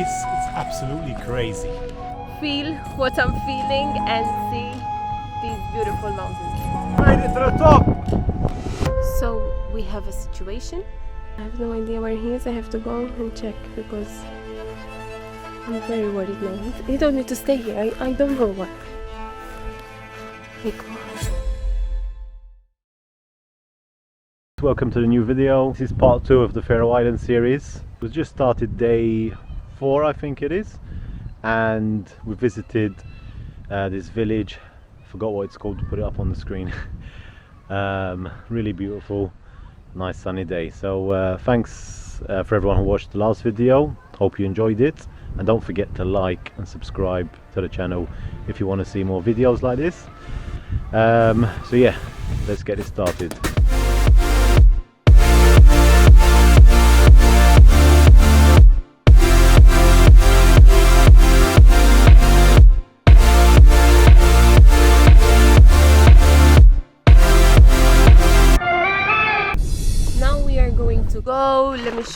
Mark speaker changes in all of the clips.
Speaker 1: It's absolutely crazy.
Speaker 2: Feel what I'm feeling and see these beautiful mountains.
Speaker 1: Made it to the top!
Speaker 2: So we have a situation. I have no idea where he is. I have to go and check because I'm very worried now. He told me to stay here. I don't know why. Nico.
Speaker 1: Welcome to the new video. This is part 2 of the Faroe Islands series. We just started day 4, I think it is, and we visited this village. Forgot what it's called to put it up on the screen. Really beautiful, nice sunny day. So thanks for everyone who watched the last video. Hope you enjoyed it, and don't forget to like and subscribe to the channel if you want to see more videos like this. So yeah, let's get it started.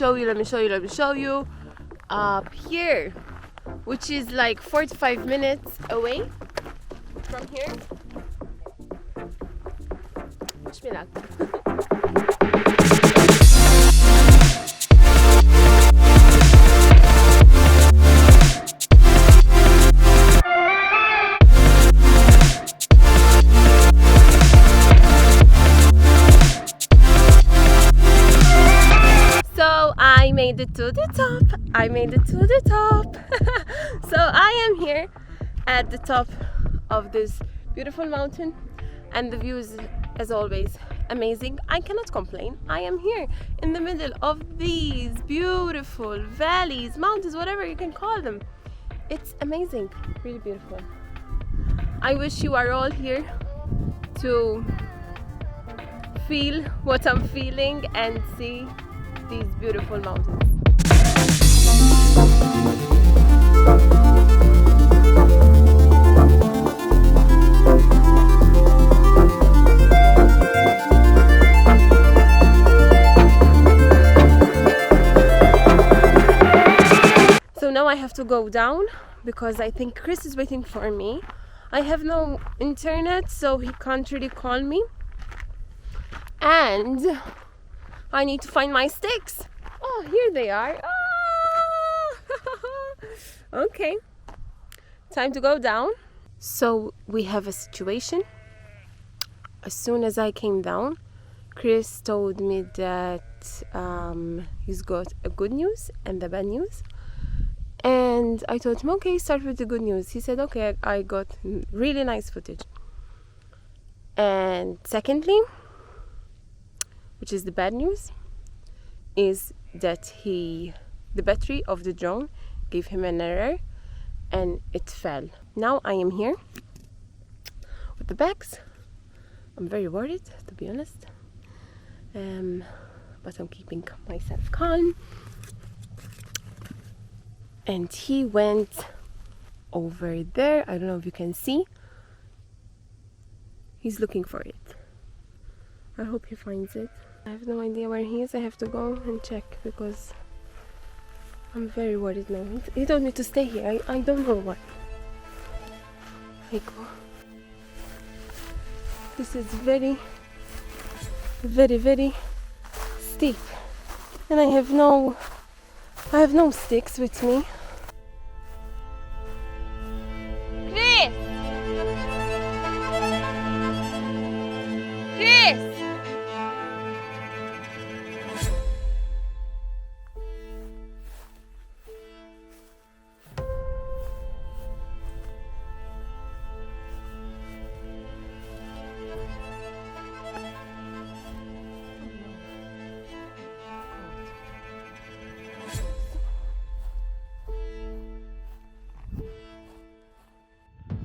Speaker 2: Let me show you up here, which is like 45 minutes away from here. Wish me luck. I made it to the top. So I am here at the top of this beautiful mountain, and the view is, as always, amazing. I cannot complain. I am here in the middle of these beautiful valleys, mountains, whatever you can call them. It's amazing, really beautiful. I wish you are all here to feel what I'm feeling and see these beautiful mountains. So now I have to go down because I think Chris is waiting for me. I have no internet, so he can't really call me, and I need to find my sticks. Oh, here they are. Ah! Okay, time to go down. So we have a situation. As soon as I came down, Chris told me that he's got a good news and the bad news. And I told him, okay, start with the good news. He said, okay, I got really nice footage. And secondly, which is the bad news, is that the battery of the drone gave him an error and it fell. Now I am here with the bags. I'm very worried, to be honest, but I'm keeping myself calm. And he went over there. I don't know if you can see. He's looking for it. I hope he finds it. I have no idea where he is. I have to go and check because I'm very worried now. He told me to stay here. I don't know why. Nico. This is very, very steep, and I have no sticks with me. Chris!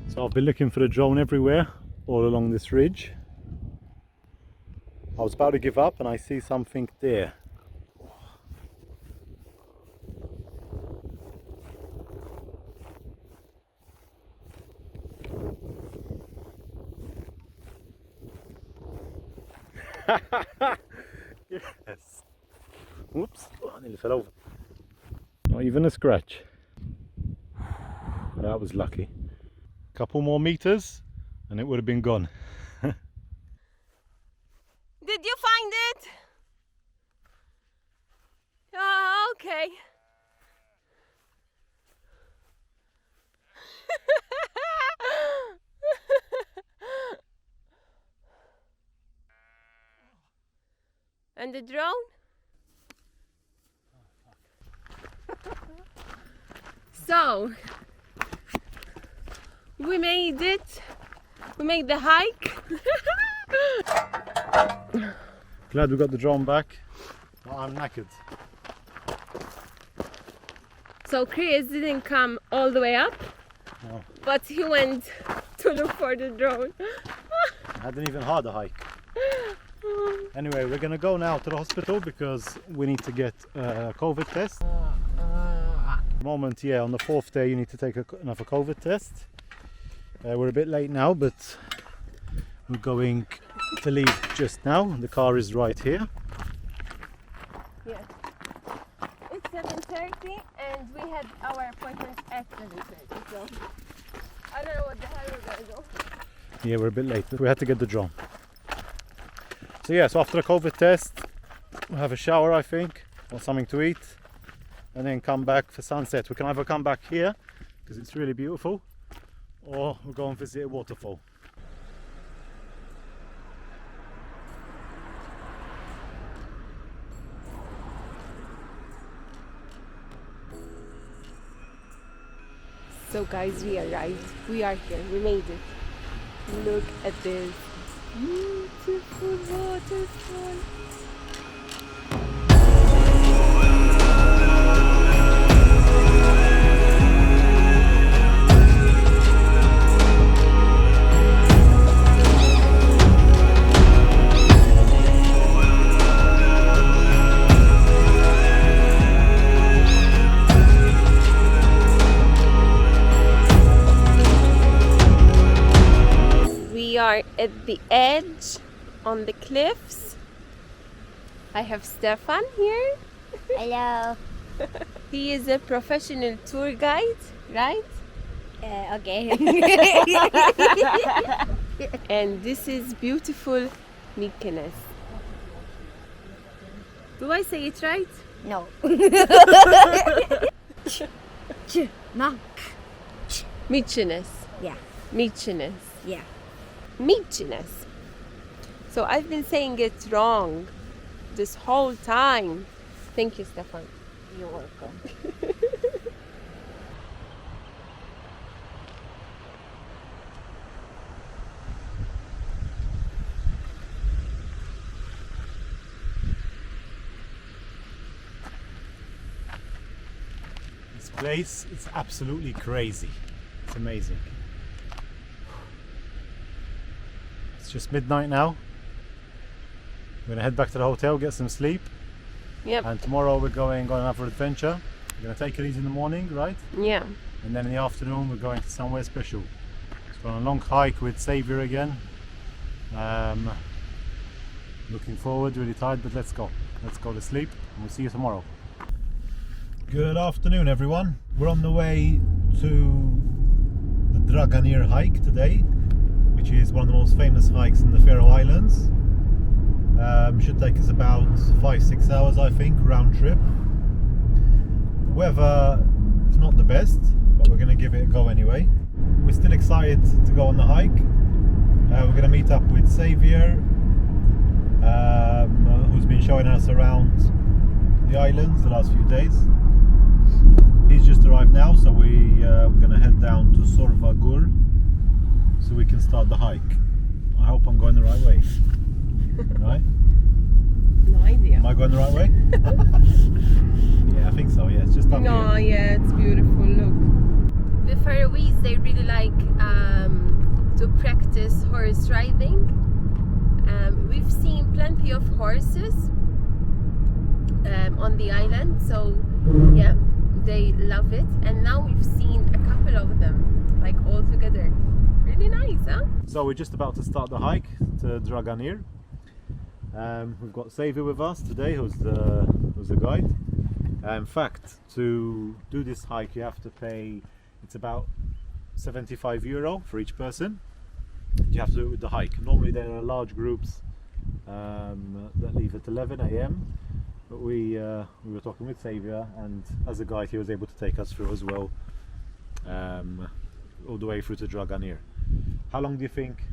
Speaker 1: So I've been looking for the drone everywhere, all along this ridge. I was about to give up and I see something there. Yes. Whoops, oh, I nearly fell over. Not even a scratch. That was lucky. Couple more meters and it would have been gone.
Speaker 2: Did you find it? Oh, okay. And the drone? So, we made it. We made the hike.
Speaker 1: Glad we got the drone back. Well, I'm knackered.
Speaker 2: So Chris didn't come all the way up,
Speaker 1: No.
Speaker 2: but he went to look for the drone.
Speaker 1: I had an even harder hike. Anyway, we're gonna go now to the hospital because we need to get a COVID test. At the moment, yeah, on the 4th day you need to take another COVID test. We're a bit late now, but we're going to leave just now. The car is right here.
Speaker 2: Yeah. It's 7:30 and we had our appointment at 7:30, so I don't know what the hell we're gonna do.
Speaker 1: Yeah, we're a bit late. We had to get the drone. So yeah, so after the COVID test, we'll have a shower, I think, or something to eat, and then come back for sunset. We can either come back here, because it's really beautiful, or we'll go and visit a waterfall.
Speaker 2: So guys, we arrived. We are here. We made it. Look at this beautiful waterfall. We are at the edge on the cliffs. I have Stefan here.
Speaker 3: Hello.
Speaker 2: He is a professional tour guide, right?
Speaker 3: Okay.
Speaker 2: And this is beautiful Mykines. Do I say it right?
Speaker 3: No. No.
Speaker 2: Mykines.
Speaker 3: Yeah.
Speaker 2: Mykines.
Speaker 3: Yeah.
Speaker 2: Mykines. So I've been saying it wrong this whole time. Thank you, Stefan.
Speaker 3: You're welcome.
Speaker 1: This place is absolutely crazy. It's amazing. It's just midnight now. We're gonna head back to the hotel, get some sleep,
Speaker 2: Yep.
Speaker 1: and tomorrow we're going on another adventure. We're gonna take it easy in the morning, right?
Speaker 2: Yeah.
Speaker 1: And then in the afternoon we're going to somewhere special. So on a long hike with Xavier again. Looking forward, really tired, but let's go. Let's go to sleep and we'll see you tomorrow. Good afternoon everyone. We're on the way to the Draganir hike today, which is one of the most famous hikes in the Faroe Islands. Should take us about 5-6 hours, I think, round trip. The weather is not the best, but we're going to give it a go anyway. We're still excited to go on the hike. We're going to meet up with Xavier, who's been showing us around the islands the last few days. He's just arrived now, so we're going to head down to Sorvagur so we can start the hike. I hope I'm going the right way. Right?
Speaker 2: No idea.
Speaker 1: Am I going the right way? Yeah, I think so. Yeah, it's just up
Speaker 2: No,
Speaker 1: here.
Speaker 2: yeah, it's beautiful. Look. The Faroese, they really like to practice horse riding. We've seen plenty of horses on the island, so yeah, they love it. And now we've seen a couple of them, like all together. Really nice, huh?
Speaker 1: So we're just about to start the hike to Draganir. We've got Xavier with us today, who's the guide. In fact, to do this hike, you have to pay. It's about €75 for each person. You have to do it with the hike. Normally there are large groups that leave at 11 a.m. But we were talking with Xavier, and as a guide he was able to take us through as well, all the way through to Draganir. How long do you think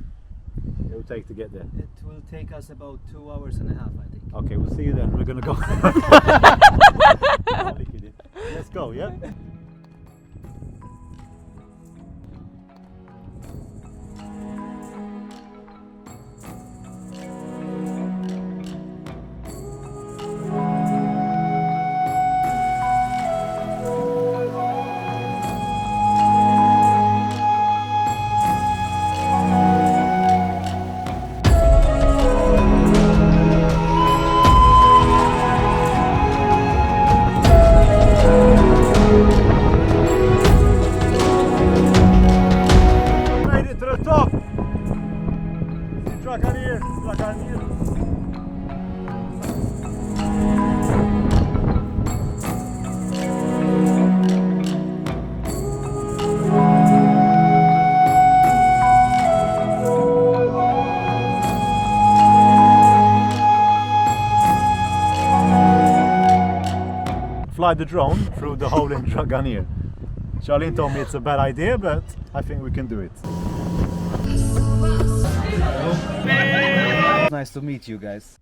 Speaker 1: it will take to get there?
Speaker 4: It will take us about 2 hours and a half, I think.
Speaker 1: Okay, we'll see you then. We're gonna go. Only kidding. Let's go, yeah? Fly the drone through the hole in Draganir. Charlene told me it's a bad idea, but I think we can do it.
Speaker 4: Nice to meet you guys.